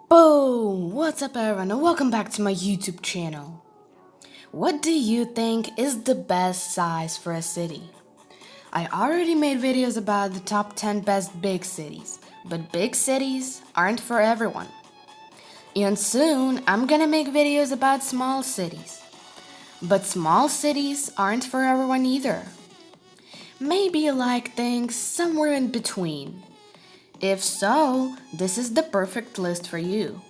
Boom! What's up, everyone, and welcome back to my YouTube channel. What do you think is the best size for a city? I already made videos about the top 10 best big cities, but big cities aren't for everyone. And soon, I'm gonna make videos about small cities. But small cities aren't for everyone either. Maybe you like things somewhere in between. If so, this is the perfect list for you.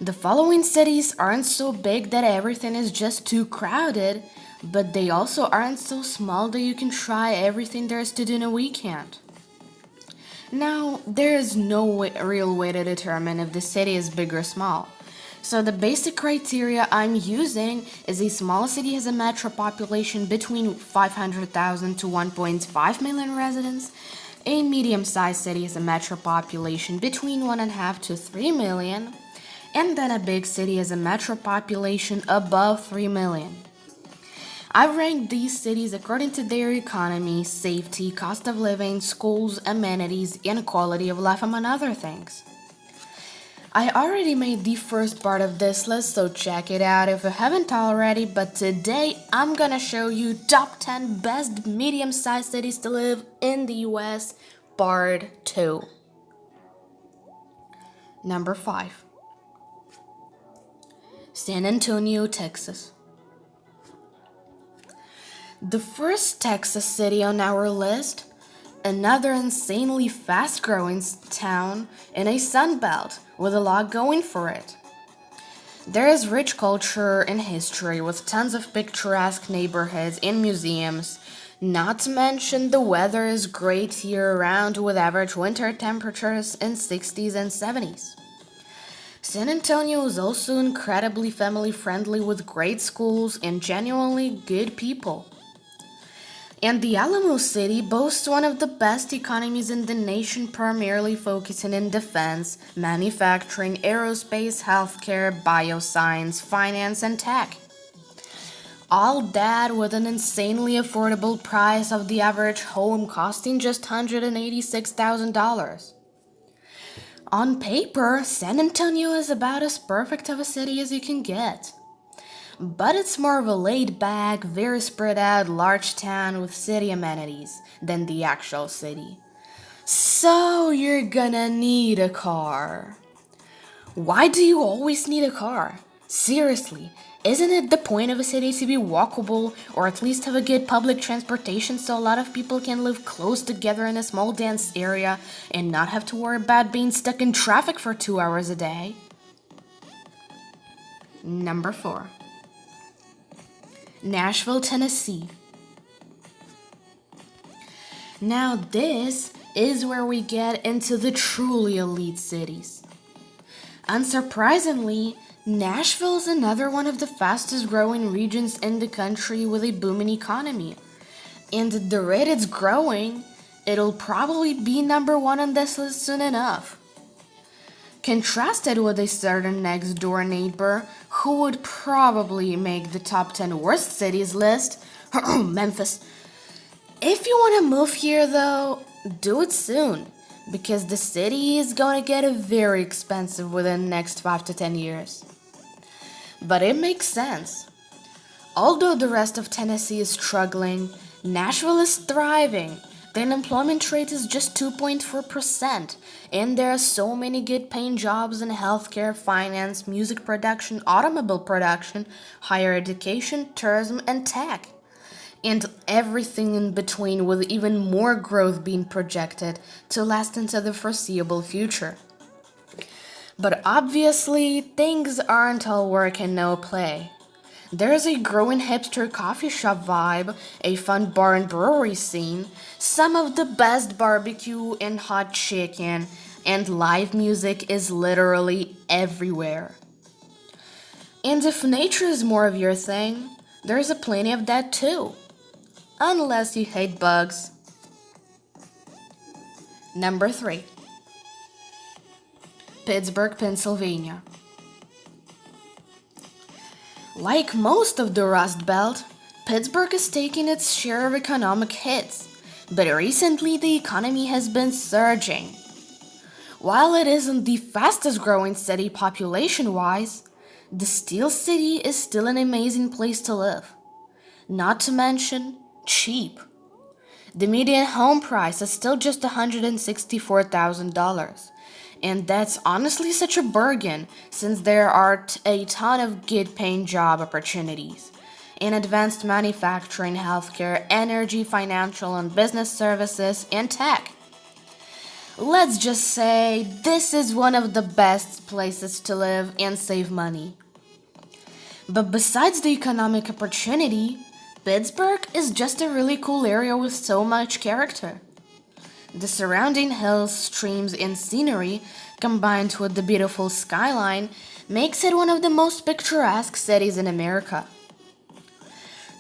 The following cities aren't so big that everything is just too crowded, but they also aren't so small that you can try everything there is to do in a weekend. Now, there is no real way to determine if the city is big or small. So the basic criteria I'm using is a small city has a metro population between 500,000 to 1.5 million residents. A medium-sized city has a metro population between 1.5 to 3 million. And then a big city has a metro population above 3 million. I've ranked these cities according to their economy, safety, cost of living, schools, amenities, and quality of life, among other things. I already made the first part of this list, so check it out if you haven't already, but today I'm gonna show you top 10 best medium-sized cities to live in the US, part 2. Number 5. San Antonio, Texas. The first Texas city on our list, another insanely fast-growing town in a sun belt with a lot going for it. There is rich culture and history with tons of picturesque neighborhoods and museums. Not to mention the weather is great year-round with average winter temperatures in 60s and 70s. San Antonio is also incredibly family-friendly with great schools and genuinely good people. And the Alamo City boasts one of the best economies in the nation, primarily focusing in defense, manufacturing, aerospace, healthcare, bioscience, finance, and tech. All that with an insanely affordable price of the average home costing just $186,000. On paper, San Antonio is about as perfect of a city as you can get. But it's more of a laid-back, very spread out large town with city amenities than the actual city. So you're gonna need a car. Why do you always need a car? Seriously, isn't it the point of a city to be walkable or at least have a good public transportation so a lot of people can live close together in a small dense area and not have to worry about being stuck in traffic for 2 hours a day? Number 4. Nashville, Tennessee. Now this is where we get into the truly elite cities. Unsurprisingly, Nashville is another one of the fastest growing regions in the country with a booming economy. And at the rate it's growing, it'll probably be number 1 on this list soon enough. Contrasted with a certain next door neighbor who would probably make the top 10 worst cities list, Memphis. If you want to move here though, do it soon, because the city is going to get very expensive within the next 5 to 10 years. But it makes sense. Although the rest of Tennessee is struggling, Nashville is thriving. The unemployment rate is just 2.4%, and there are so many good paying jobs in healthcare, finance, music production, automobile production, higher education, tourism, and tech. And everything in between, with even more growth being projected to last into the foreseeable future. But obviously, things aren't all work and no play. There's a growing hipster coffee shop vibe, a fun bar and brewery scene, some of the best barbecue and hot chicken, and live music is literally everywhere. And if nature is more of your thing, there's a plenty of that too. Unless you hate bugs. Number 3. Pittsburgh, Pennsylvania. Like most of the Rust Belt, Pittsburgh is taking its share of economic hits, but recently the economy has been surging. While it isn't the fastest growing city population-wise, the Steel City is still an amazing place to live. Not to mention, cheap. The median home price is still just $164,000. And that's honestly such a bargain since there are a ton of good paying job opportunities in advanced manufacturing, healthcare, energy, financial and business services, and tech. Let's just say this is one of the best places to live and save money. But besides the economic opportunity, Pittsburgh is just a really cool area with so much character. The surrounding hills, streams, and scenery, combined with the beautiful skyline, makes it one of the most picturesque cities in America.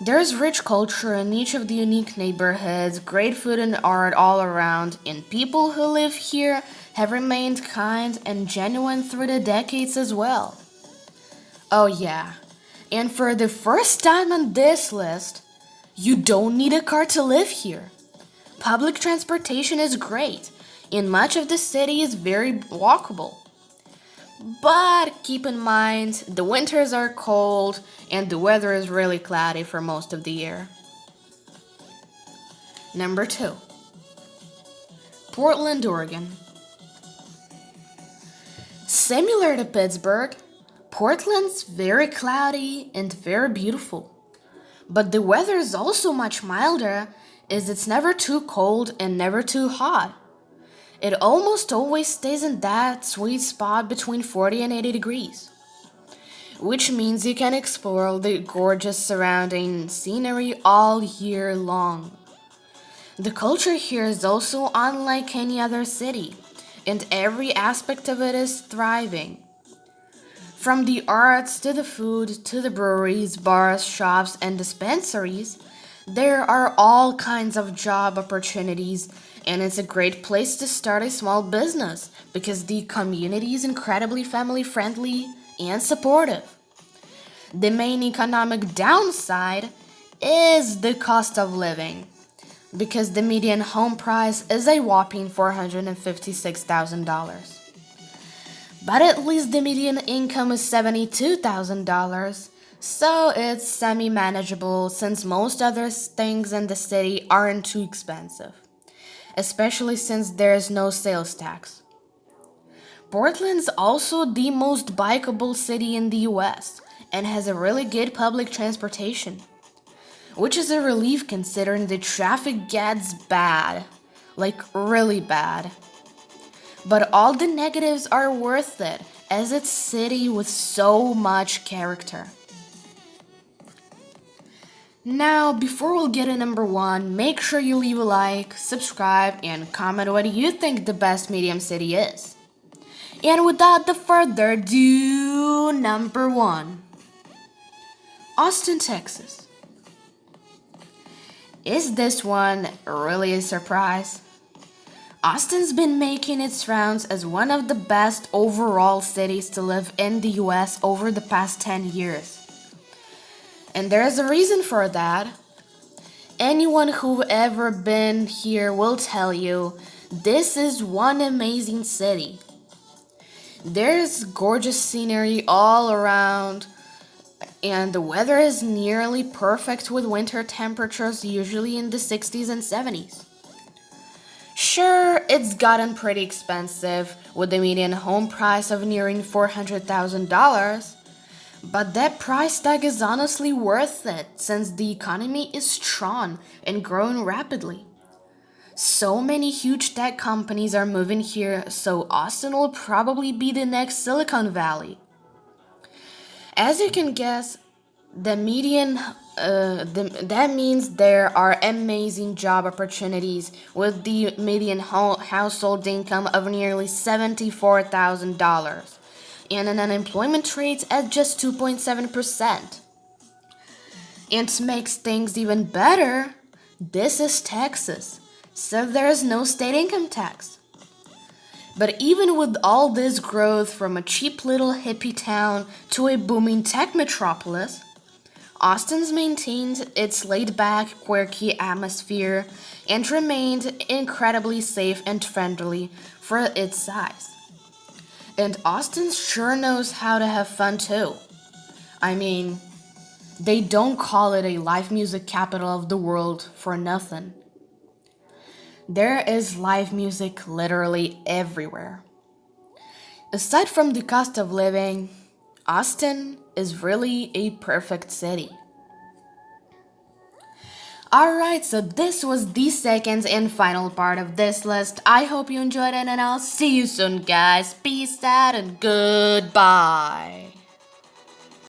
There's rich culture in each of the unique neighborhoods, great food and art all around, and people who live here have remained kind and genuine through the decades as well. Oh yeah, and for the first time on this list, you don't need a car to live here. Public transportation is great, and much of the city is very walkable. But keep in mind, the winters are cold and the weather is really cloudy for most of the year. Number 2. Portland, Oregon. Similar to Pittsburgh, Portland's very cloudy and very beautiful. But the weather is also much milder, as it's never too cold and never too hot. It almost always stays in that sweet spot between 40 and 80 degrees, which means you can explore the gorgeous surrounding scenery all year long. The culture here is also unlike any other city, and every aspect of it is thriving. From the arts to the food to the breweries, bars, shops, and dispensaries, there are all kinds of job opportunities, and it's a great place to start a small business because the community is incredibly family-friendly and supportive. The main economic downside is the cost of living, because the median home price is a whopping $456,000. But at least the median income is $72,000, so it's semi-manageable since most other things in the city aren't too expensive, especially since there's no sales tax. Portland's also the most bikeable city in the US and has a really good public transportation, which is a relief considering the traffic gets bad, like really bad. But all the negatives are worth it, as it's a city with so much character. Now, before we'll get to number 1, make sure you leave a like, subscribe, and comment what you think the best medium city is. And without the further ado, number 1. Austin, Texas. Is this one really a surprise? Austin's been making its rounds as one of the best overall cities to live in the US over the past 10 years. And there's a reason for that. Anyone who ever been here will tell you this is one amazing city. There's gorgeous scenery all around, and the weather is nearly perfect with winter temperatures usually in the 60s and 70s. Sure, it's gotten pretty expensive with the median home price of nearing $400,000, but that price tag is honestly worth it since the economy is strong and growing rapidly. So many huge tech companies are moving here, so Austin will probably be the next Silicon Valley. As you can guess, that means there are amazing job opportunities with the median household income of nearly $74,000 and an unemployment rate at just 2.7%. And to make things even better, this is Texas, so there is no state income tax. But even with all this growth from a cheap little hippie town to a booming tech metropolis, Austin's maintained its laid-back, quirky atmosphere and remained incredibly safe and friendly for its size. And Austin sure knows how to have fun too. I mean, they don't call it a live music capital of the world for nothing. There is live music literally everywhere. Aside from the cost of living, Austin is really a perfect city. Alright, so this was the second and final part of this list. I hope you enjoyed it and I'll see you soon, guys. Peace out and goodbye.